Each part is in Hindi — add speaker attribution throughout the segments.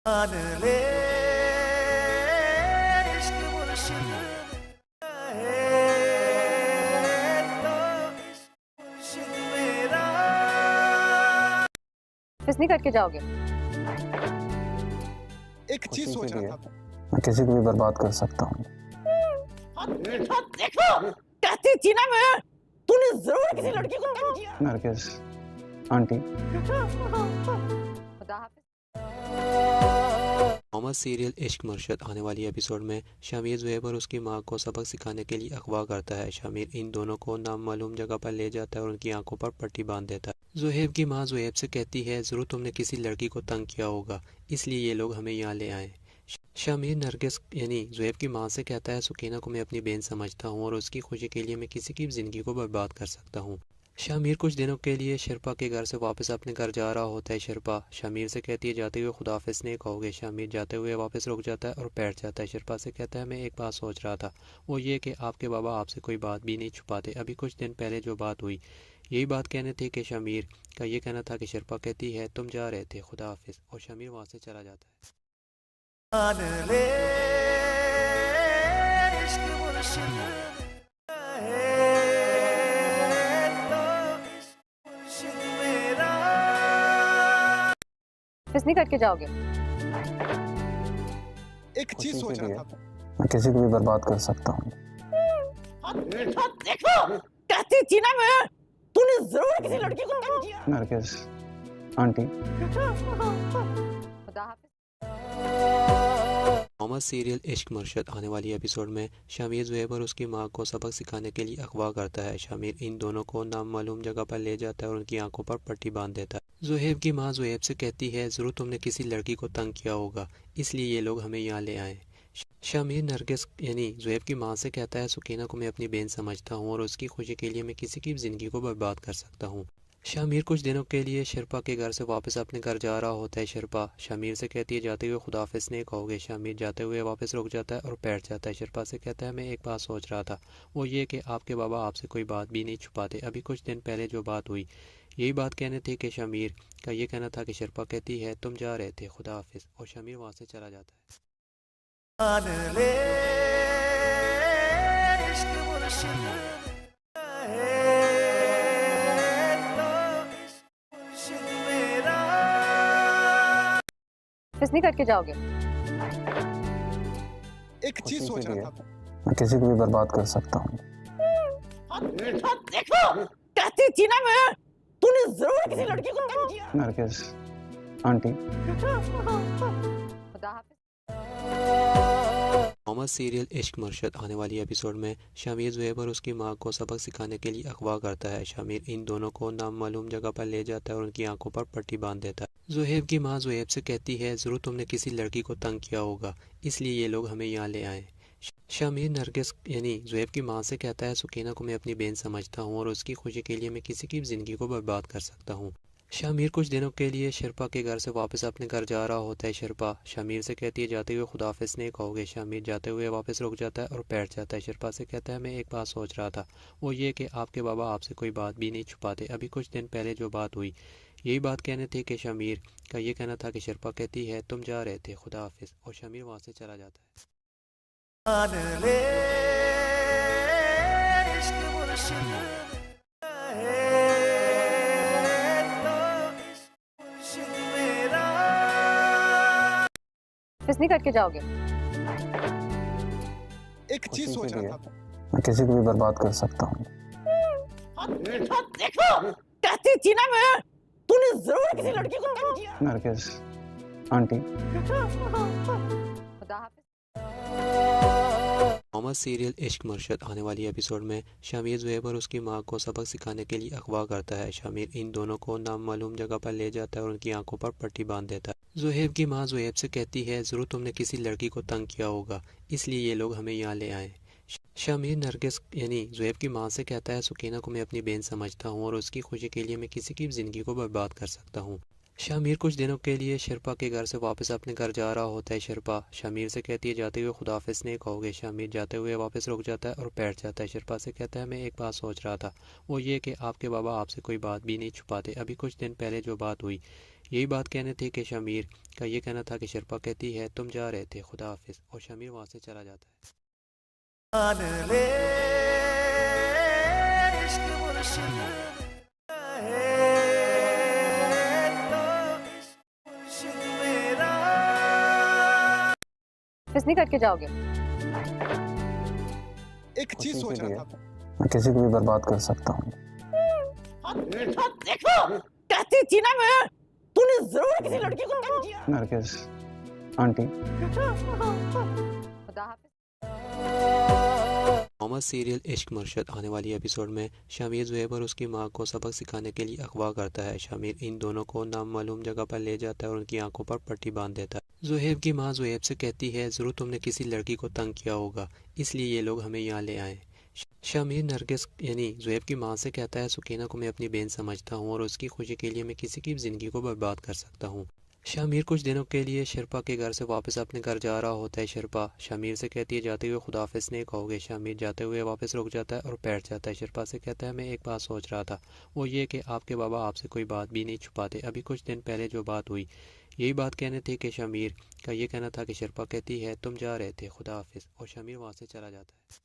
Speaker 1: मान ले इश्क मुर्शिद है तो इश्क मुर्शिद मेरा।
Speaker 2: किस नहीं करके जाओगे?
Speaker 1: एक चीज सोच रहा था,
Speaker 3: मैं किसी को भी बर्बाद कर सकता हूँ।
Speaker 1: देखो कहती थी ना मैं, तूने जरूर किसी लड़की को कम किया।
Speaker 3: नरगिस आंटी,
Speaker 2: खुदा हाफिज।
Speaker 4: मोहम्मद सीरियल इश्क मुर्शद आने वाली एपिसोड में शमीर ज़ुहैब और उसकी मां को सबक सिखाने के लिए अगवा करता है। शमीर इन दोनों को नामालूम जगह पर ले जाता है और उनकी आंखों पर पट्टी बांध देता है। ज़ुहैब की मां ज़ुहैब से कहती है, ज़रूर तुमने किसी लड़की को तंग किया होगा, इसलिए ये लोग हमें यहाँ ले आए। शमीर नरगिस यानी ज़ुहैब की मां से कहता है, सुकीना को मैं अपनी बहन समझता हूँ और उसकी खुशी के लिए मैं किसी की ज़िंदगी को बर्बाद कर सकता हूँ। शमीर कुछ दिनों के लिए शिरपा के घर से वापस अपने घर जा रहा होता है। शिरपा शमीर से कहती है, जाते हुए खुदाफिज नहीं कहोगे। शमीर जाते हुए वापस रुक जाता है और बैठ जाता है। शिरपा से कहता है, मैं एक बात सोच रहा था, वो ये कि आपके बाबा आपसे कोई बात भी नहीं छुपाते। अभी कुछ दिन पहले जो बात हुई, यही बात कहने थे कि शमीर का ये कहना था कि शिरपा कहती है तुम जा रहे थे, खुदाफिज, और शमीर वहाँ से चला जाता है।
Speaker 1: मान ले इश्क मुर्शिद है तो इश्क मुर्शिद मेरा।
Speaker 2: किस नहीं करके जाओगे?
Speaker 1: एक चीज सोच रहा था,
Speaker 3: मैं किसी को भी बर्बाद कर सकता हूँ।
Speaker 1: देखो कहती थी ना मैं, तूने जरूर किसी लड़की को कम किया।
Speaker 3: नरगिस आंटी,
Speaker 2: खुदा हाफिज।
Speaker 4: मोहम्मद सीरियल इश्क मुर्शद आने वाली एपिसोड में शमीर ज़ुहैब और उसकी मां को सबक सिखाने के लिए अगवा करता है। शमीर इन दोनों को नामालूम जगह पर ले जाता है और उनकी आंखों पर पट्टी बांध देता है। ज़ुहैब की मां ज़ुहैब से कहती है, ज़रूर तुमने किसी लड़की को तंग किया होगा, इसलिए ये लोग हमें यहाँ ले आए। शमीर नरगिस यानी ज़ुहैब की मां से कहता है, सुकीना को मैं अपनी बहन समझता हूँ और उसकी खुशी के लिए मैं किसी की ज़िंदगी को बर्बाद कर सकता हूँ। शमीर कुछ दिनों के लिए शिरपा के घर से वापस अपने घर जा रहा होता है। शिरपा शमीर से कहती है, जाते हुए खुदाफिज नहीं कहोगे। शमीर जाते हुए वापस रुक जाता है और बैठ जाता है। शिरपा से कहता है, मैं एक बात सोच रहा था, वो ये कि आपके बाबा आपसे कोई बात भी नहीं छुपाते। अभी कुछ दिन पहले जो बात हुई, यही बात कहने थे कि शमीर का ये कहना था कि शिरपा कहती है तुम जा रहे थे, खुदाफिज, और शमीर वहाँ से चला जाता है।
Speaker 1: मान ले इश्क मुर्शिद है तो इश्क मुर्शिद मेरा।
Speaker 2: किस नहीं करके जाओगे?
Speaker 1: एक चीज सोच रहा था,
Speaker 3: मैं किसी को भी बर्बाद कर सकता हूँ।
Speaker 1: देखो कहती थी ना मैं, तूने जरूर किसी लड़की को कम किया।
Speaker 3: नरगिस आंटी,
Speaker 2: खुदा हाफिज।
Speaker 4: मोहम्मद सीरियल इश्क मुर्शद आने वाली एपिसोड में शमीर ज़ुहैब और उसकी मां को सबक सिखाने के लिए अगवा करता है। शमीर इन दोनों को नामालूम जगह पर ले जाता है और उनकी आंखों पर पट्टी बांध देता है। ज़ुहैब की मां ज़ुहैब से कहती है, ज़रूर तुमने किसी लड़की को तंग किया होगा, इसलिए ये लोग हमें यहाँ ले आए। शमीर नरगिस यानी ज़ुहैब की मां से कहता है, सुकीना को मैं अपनी बहन समझता हूँ और उसकी खुशी के लिए मैं किसी की ज़िंदगी को बर्बाद कर सकता हूँ। शमीर कुछ दिनों के लिए शिरपा के घर से वापस अपने घर जा रहा होता है। शिरपा शमीर से कहती है, जाते हुए खुदाफिज नहीं कहोगे। शमीर जाते हुए वापस रुक जाता है और बैठ जाता है। शिरपा से कहता है, मैं एक बात सोच रहा था, वो ये कि आपके बाबा आपसे कोई बात भी नहीं छुपाते। अभी कुछ दिन पहले जो बात हुई, यही बात कहने थे कि शमीर का ये कहना था कि शिरपा कहती है तुम जा रहे थे, खुदाफिज, और शमीर वहाँ से चला जाता है।
Speaker 1: मान ले इश्क मुर्शिद है तो इश्क मुर्शिद मेरा।
Speaker 2: किस नहीं करके जाओगे?
Speaker 1: एक चीज सोच रहा था,
Speaker 3: मैं किसी को भी बर्बाद कर सकता हूँ।
Speaker 1: देखो कहती थी ना मैं, तूने जरूर किसी लड़की को कम किया।
Speaker 3: नरगिस आंटी,
Speaker 2: खुदा हाफिज।
Speaker 4: मोहम्मद सीरियल इश्क मुर्शद आने वाली एपिसोड में शमीर ज़ुहैब और उसकी मां को सबक सिखाने के लिए अगवा करता है। शमीर इन दोनों को नामालूम जगह पर ले जाता है और उनकी आंखों पर पट्टी बांध देता है। ज़ुहैब की मां ज़ुहैब से कहती है, ज़रूर तुमने किसी लड़की को तंग किया होगा, इसलिए ये लोग हमें यहाँ ले आए। शमीर नरगिस यानी ज़ुहैब की मां से कहता है, सुकीना को मैं अपनी बहन समझता हूँ और उसकी खुशी के लिए मैं किसी की ज़िंदगी को बर्बाद कर सकता हूँ। शमीर कुछ दिनों के लिए शिरपा के घर से वापस अपने घर जा रहा होता है। शिरपा शमीर से कहती है, जाते हुए खुदाफिज नहीं कहोगे। शमीर जाते हुए वापस रुक जाता है और बैठ जाता है। शिरपा से कहता है, मैं एक बात सोच रहा था, वो ये कि आपके बाबा आपसे कोई बात भी नहीं छुपाते। अभी कुछ दिन पहले जो बात हुई, यही बात कहने थी कि शामिर का ये कहना था कि शिल्पा कहती है तुम जा रहे थे, खुदा हाफिज, और शामिर वहाँ से चला जाता है।
Speaker 2: वापस नहीं करके जाओगे?
Speaker 1: एक चीज सोच रहा था
Speaker 3: मैं किसी को भी बर्बाद कर सकता हूँ।
Speaker 1: देखो कहती थी ना मैं, तूने जरूर किसी लड़की को तंग किया।
Speaker 3: नरगिस आंटी,
Speaker 2: खुदा हाफिज।
Speaker 4: मोहम्मद सीरियल इश्क मुर्शद आने वाली एपिसोड में शामिर ज़ुहैब और उसकी माँ को सबक सिखाने के लिए अगवा करता है। शामिर इन दोनों को नामालूम जगह पर ले जाता है और उनकी आंखों पर पट्टी बांध देता है। ज़ुहैब की माँ ज़ुहैब से कहती है ज़रूर तुमने किसी लड़की को तंग किया होगा, इसलिए ये लोग हमें यहाँ ले आए। शामिर नरगिस यानी ज़ुहैब की माँ से कहता है सुकीना को मैं अपनी बहन समझता हूँ और उसकी खुशी के लिए मैं किसी की ज़िंदगी को बर्बाद कर सकता हूँ। शामिर कुछ दिनों के लिए शिल्पा के घर से वापस अपने घर जा रहा होता है। शिल्पा शामिर से कहती है जाते हुए खुदाफिज नहीं कहोगे। शामिर जाते हुए वापस रुक जाता है और बैठ जाता है। शिल्पा से कहता है मैं एक बात सोच रहा था, वो ये कि आपके बाबा आपसे कोई बात भी नहीं छुपाते। अभी कुछ दिन पहले जो बात हुई, यही बात कहने थी कि शामिर का ये कहना था कि शिल्पा कहती है तुम जा रहे थे, खुदा हाफिज, और शामिर वहाँ से चला जाता है।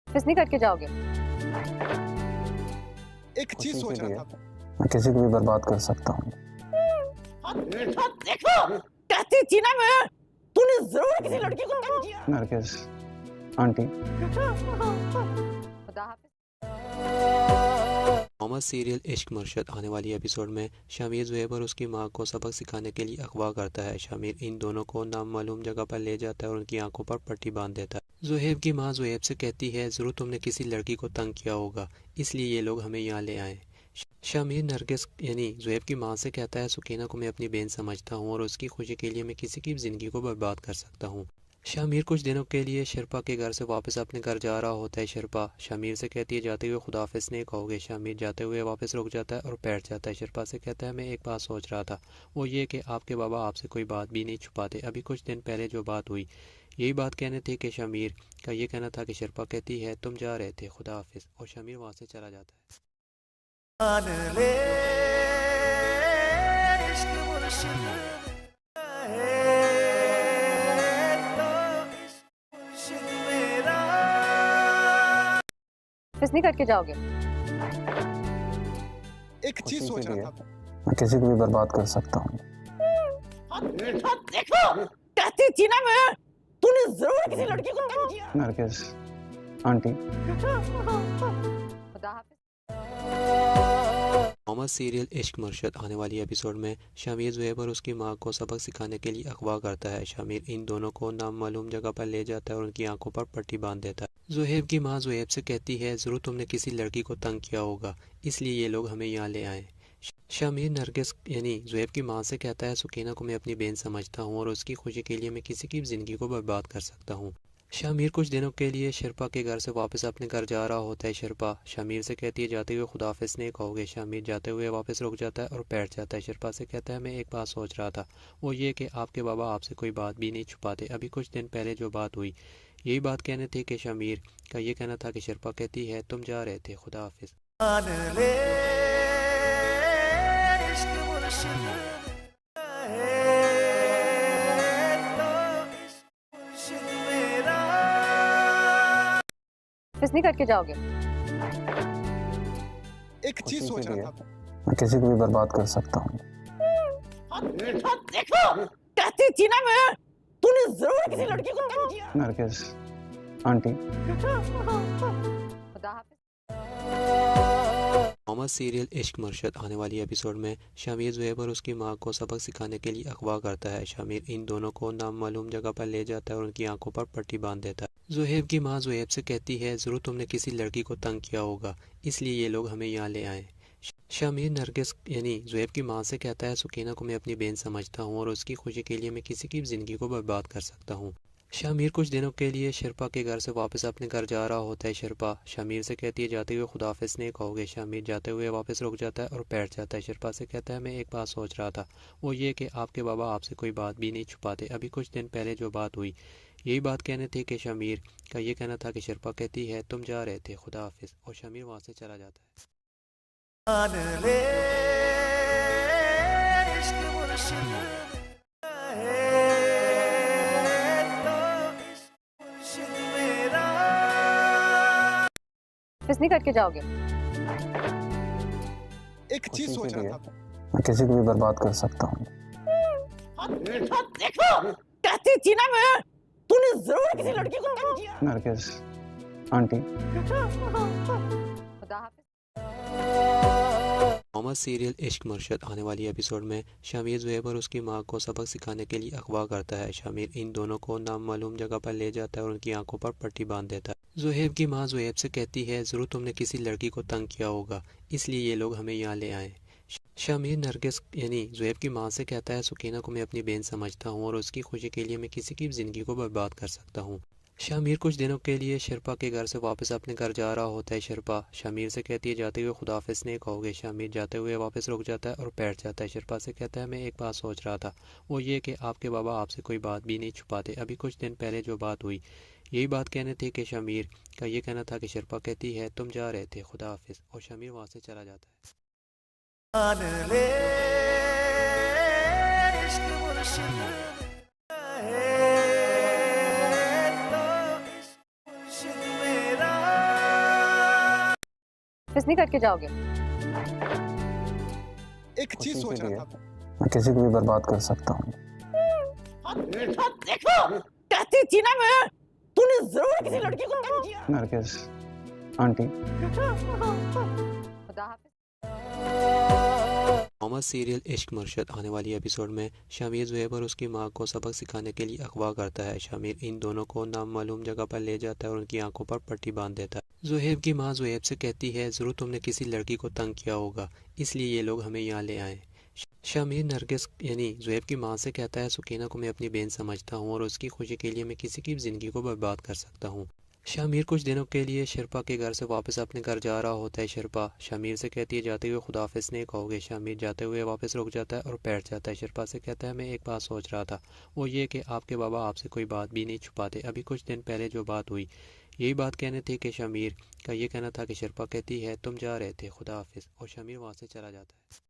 Speaker 2: वापस नहीं करके जाओगे?
Speaker 1: एक चीज सोच रहा था
Speaker 3: मैं किसी को भी बर्बाद कर सकता हूँ।
Speaker 1: देखो कहती थी ना मैं, तूने जरूर किसी लड़की को तंग किया।
Speaker 3: नरगिस आंटी,
Speaker 2: खुदा हाफिज।
Speaker 4: मोहम्मद सीरियल इश्क मुर्शद आने वाली एपिसोड में शामिर ज़ुहैब और उसकी माँ को सबक सिखाने के लिए अगवा करता है। शामिर इन दोनों को नामालूम जगह पर ले जाता है और उनकी आंखों पर पट्टी बांध देता है। ज़ुहैब की माँ ज़ुहैब से कहती है ज़रूर तुमने किसी लड़की को तंग किया होगा, इसलिए ये लोग हमें यहाँ ले आए। शामिर नरगिस यानी ज़ुहैब की माँ से कहता है सुकीना को मैं अपनी बहन समझता हूँ और उसकी खुशी के लिए मैं किसी की ज़िंदगी को बर्बाद कर सकता हूँ। शामिर कुछ दिनों के लिए शिल्पा के घर से वापस अपने घर जा रहा होता है। शिल्पा शामिर से कहती है जाते हुए खुदाफिज नहीं कहोगे। शामिर जाते हुए वापस रुक जाता है और बैठ जाता है। शिल्पा से कहता है मैं एक बात सोच रहा था, वो ये कि आपके बाबा आपसे कोई बात भी नहीं छुपाते। अभी कुछ दिन पहले जो बात हुई, यही बात कहने थी कि शामिर का ये कहना था कि शिल्पा कहती है तुम जा रहे थे, खुदा हाफिज, और शामिर वहाँ से चला जाता है।
Speaker 2: वापस नहीं करके जाओगे?
Speaker 1: एक चीज सोच रहा था
Speaker 3: मैं किसी को भी बर्बाद कर सकता हूँ।
Speaker 1: देखो कहती थी ना मैं, तूने जरूर किसी लड़की को तंग किया।
Speaker 3: नरगिस आंटी,
Speaker 2: खुदा हाफिज।
Speaker 4: मोहम्मद सीरियल इश्क मुर्शद आने वाली एपिसोड में शामिर ज़ुहैब और उसकी माँ को सबक सिखाने के लिए अगवा करता है। शामिर इन दोनों को नामालूम जगह पर ले जाता है और उनकी आंखों पर पट्टी बांध देता है। ज़ुहैब की माँ ज़ुहैब से कहती है ज़रूर तुमने किसी लड़की को तंग किया होगा, इसलिए ये लोग हमें यहाँ ले आए। शामिर नरगिस यानी ज़ुहैब की माँ से कहता है सुकीना को मैं अपनी बहन समझता हूँ और उसकी खुशी के लिए मैं किसी की ज़िंदगी को बर्बाद कर सकता हूँ। शामिर कुछ दिनों के लिए शिल्पा के घर से वापस अपने घर जा रहा होता है। शिल्पा शामिर से कहती है जाते हुए खुदाफिज नहीं कहोगे। शामिर जाते हुए वापस रुक जाता है और बैठ जाता है। शिल्पा से कहता है मैं एक बात सोच रहा था, वो ये कि आपके बाबा आपसे कोई बात भी नहीं छुपाते। अभी कुछ दिन पहले जो बात हुई, यही बात कहने थी कि शामिर का ये कहना था कि शिल्पा कहती है तुम जा रहे थे, खुदा हाफिज।
Speaker 2: वापस नहीं करके जाओगे?
Speaker 1: एक चीज सोच रहा था
Speaker 3: मैं किसी को भी बर्बाद कर सकता हूँ।
Speaker 1: देखो कहती थी ना मैं, तूने जरूर किसी लड़की को तंग किया।
Speaker 3: नरगिस आंटी,
Speaker 2: खुदा हाफिज।
Speaker 4: मोहम्मद सीरियल इश्क मुर्शद आने वाली एपिसोड में शामिर ज़ुहैब और उसकी माँ को सबक सिखाने के लिए अगवा करता है। शामिर इन दोनों को नामालूम जगह पर ले जाता है और उनकी आंखों पर पट्टी बांध देता है। ज़ुहैब की माँ ज़ुहैब से कहती है ज़रूर तुमने किसी लड़की को तंग किया होगा, इसलिए ये लोग हमें यहाँ ले आए। शामिर नरगिस यानी ज़ुहैब की माँ से कहता है सुकीना को मैं अपनी बहन समझता हूँ और उसकी खुशी के लिए मैं किसी की ज़िंदगी को बर्बाद कर सकता हूँ। शामिर कुछ दिनों के लिए शिरपा के घर से वापस अपने घर जा रहा होता है। शिरपा शामिर से कहती है जाते हुए खुदाफिज नहीं कहोगे। शामिर जाते हुए वापस रुक जाता है और बैठ जाता है। शिरपा से कहता है मैं एक बात सोच रहा था, वो ये कि आपके बाबा आपसे कोई बात भी नहीं छुपाते। अभी कुछ दिन पहले जो बात हुई यही बात कहने थी कि शामिर का ये कहना था कि शिरपा कहती है तुम जा रहे थे, खुदा हाफिज, और शामिर वहाँ से चला जाता है।
Speaker 2: किस नहीं करके जाओगे?
Speaker 1: एक चीज सोच रहा था।
Speaker 3: मैं किसी को भी बर्बाद कर सकता हूँ।
Speaker 1: देखो कहती थी ना मैं, तूने जरूर किसी लड़की को तंग किया।
Speaker 3: नरगिस आंटी,
Speaker 2: खुदा हाफिज।
Speaker 4: मोहम्मद सीरियल इश्क मुर्शद आने वाली एपिसोड में शामिर ज़ुहैब और उसकी माँ को सबक सिखाने के लिए अगवा करता है। शामिर इन दोनों को नामालूम जगह पर ले जाता है और उनकी आंखों पर पट्टी बांध देता है। ज़ुहैब की माँ ज़ुहैब से कहती है ज़रूर तुमने किसी लड़की को तंग किया होगा, इसलिए ये लोग हमें यहाँ ले आए। शामिर नरगिस यानी ज़ुहैब की माँ से कहता है सुकीना को मैं अपनी बहन समझता हूँ और उसकी खुशी के लिए मैं किसी की ज़िंदगी को बर्बाद कर सकता हूँ। शामिर कुछ दिनों के लिए शिरपा के घर से वापस अपने घर जा रहा होता है। शिरपा शामिर से कहती है जाते हुए खुदाफिज नहीं कहोगे। शामिर जाते हुए वापस रुक जाता है और बैठ जाता है। शिरपा से कहता है मैं एक बात सोच रहा था, वो ये कि आपके बाबा आपसे कोई बात भी नहीं छुपाते। अभी कुछ दिन पहले जो बात हुई यही बात कहने थी कि शामिर का ये कहना था कि शिरपा कहती है तुम जा रहे थे, खुदा हाफिज, और शामिर वहाँ से चला जाता है।
Speaker 2: किस नहीं करके जाओगे?
Speaker 1: एक चीज सोच रहा था।
Speaker 3: मैं किसी को भी बर्बाद कर सकता हूँ।
Speaker 1: देखो कहती थी ना मैं, तूने जरूर किसी लड़की को तंग किया।
Speaker 3: नरगिस आंटी,
Speaker 2: खुदा हाफिज।
Speaker 4: मोहम्मद सीरियल इश्क मुर्शद आने वाली एपिसोड में शामिर ज़ुहैब और उसकी माँ को सबक सिखाने के लिए अगवा करता है। शामिर इन दोनों को नामालूम जगह पर ले जाता है और उनकी आंखों पर पट्टी बांध देता है। ज़ुहैब की माँ ज़ुहैब से कहती है ज़रूर तुमने किसी लड़की को तंग किया होगा, इसलिए ये लोग हमें यहाँ ले आए। शामिर नरगिस यानी ज़ुहैब की माँ से कहता है सुकीना को मैं अपनी बहन समझता हूँ और उसकी खुशी के लिए मैं किसी की ज़िंदगी को बर्बाद कर सकता हूँ। शामिर कुछ दिनों के लिए शिरपा के घर से वापस अपने घर जा रहा होता है। शिरपा शामिर से कहती है जाते हुए खुदाफिज नहीं कहोगे। शामिर जाते हुए वापस रुक जाता है और बैठ जाता है। शिरपा से कहता है मैं एक बात सोच रहा था, वो ये कि आपके बाबा आपसे कोई बात भी नहीं छुपाते। अभी कुछ दिन पहले जो बात हुई यही बात कहने थी कि शामिर का ये कहना था कि शिरपा कहती है तुम जा रहे थे, खुदा हाफिज, और शामिर वहाँ से चला जाता है।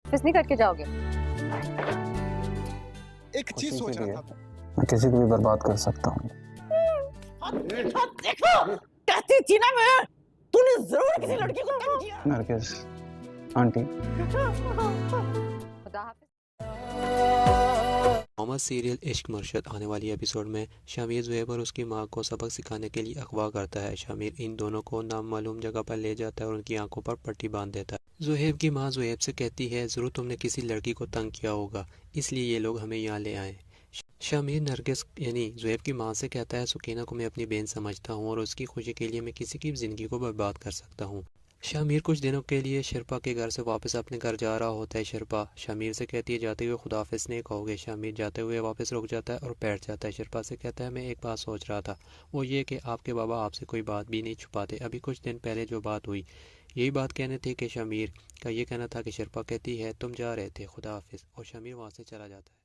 Speaker 2: किस नहीं करके जाओगे?
Speaker 1: एक चीज सोच रहा था।
Speaker 3: मैं किसी को भी बर्बाद कर सकता हूँ।
Speaker 1: देखो कहती थी ना मैं, तूने जरूर किसी लड़की को तंग किया।
Speaker 3: नरगिस आंटी,
Speaker 2: खुदा हाफिज।
Speaker 4: मोहम्मद सीरियल इश्क मुर्शद आने वाली एपिसोड में शामिर ज़ुहैब और उसकी माँ को सबक सिखाने के लिए अगवा करता है। शामिर इन दोनों को नामालूम जगह पर ले जाता है और उनकी आंखों पर पट्टी बांध देता है। ज़ुहैब की माँ ज़ुहैब से कहती है ज़रूर तुमने किसी लड़की को तंग किया होगा, इसलिए ये लोग हमें यहाँ ले आए। शामिर नरगिस यानी ज़ुहैब की माँ से कहता है सुकीना को मैं अपनी बहन समझता हूँ और उसकी खुशी के लिए मैं किसी की ज़िंदगी को बर्बाद कर सकता हूँ। शामिर कुछ दिनों के लिए शिरपा के घर से वापस अपने घर जा रहा होता है। शिरपा शामिर से कहती है जाते हुए खुदाफिज नहीं कहोगे। शामिर जाते हुए वापस रुक जाता है और बैठ जाता है। शिरपा से कहता है मैं एक बात सोच रहा था, वो ये कि आपके बाबा आपसे कोई बात भी नहीं छुपाते। अभी कुछ दिन पहले जो बात हुई यही बात कहने थी कि शामिर का ये कहना था कि शिरपा कहती है तुम जा रहे थे, खुदा हाफिज, और शामिर वहाँ से चला जाता है।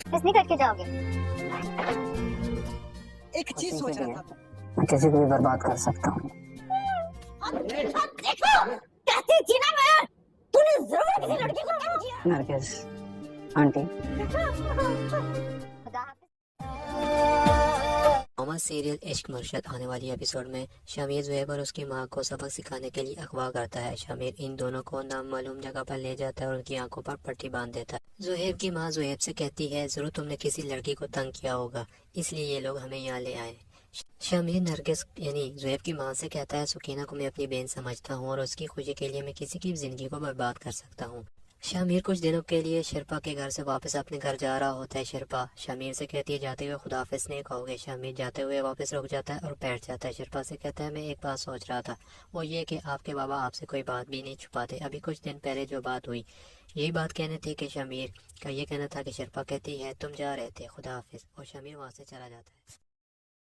Speaker 2: किस नहीं करके जाओगे?
Speaker 1: एक चीज सोच रहा था।
Speaker 3: मैं किसी को भी बर्बाद कर सकता हूँ।
Speaker 1: देखो कहती थी ना मैं, तूने जरूर किसी लड़की को तंग किया।
Speaker 3: नरगिस आंटी,
Speaker 2: खुदा हाफिज।
Speaker 5: मोहम्मद सीरियल इश्क मुर्शद आने वाली एपिसोड में शामिर ज़ुहैब और उसकी माँ को सबक सिखाने के लिए अगवा करता है। शामिर इन दोनों को नामालूम जगह पर ले जाता है और उनकी आंखों पर पट्टी बांध देता है। ज़ुहैब की माँ ज़ुहैब से कहती है ज़रूर तुमने किसी लड़की को तंग किया होगा, इसलिए ये लोग हमें यहाँ ले आए। शामिर नरगिस यानी ज़ुहैब की मां से कहता है, सुकीना को मैं अपनी बहन समझता हूँ और उसकी खुशी के लिए मैं किसी की भी ज़िंदगी को बर्बाद कर सकता हूँ। शामिर कुछ दिनों के लिए शिरपा के घर से वापस अपने घर जा रहा होता है। शिरपा शामिर से कहती है, जाते हुए खुदाफिज नहीं कहोगे। शामिर जाते हुए वापस रुक जाता है और बैठ जाता है। शिरपा से कहता है, मैं एक बात सोच रहा था, वो ये कि आपके बाबा आपसे कोई बात भी नहीं छुपाते। अभी कुछ दिन पहले जो बात हुई, यही बात कहने थी कि शामिर का ये कहना था कि शिरपा कहती है तुम जा रहे थे, खुदाफिज, और शामिर वहाँ से चला जाता है।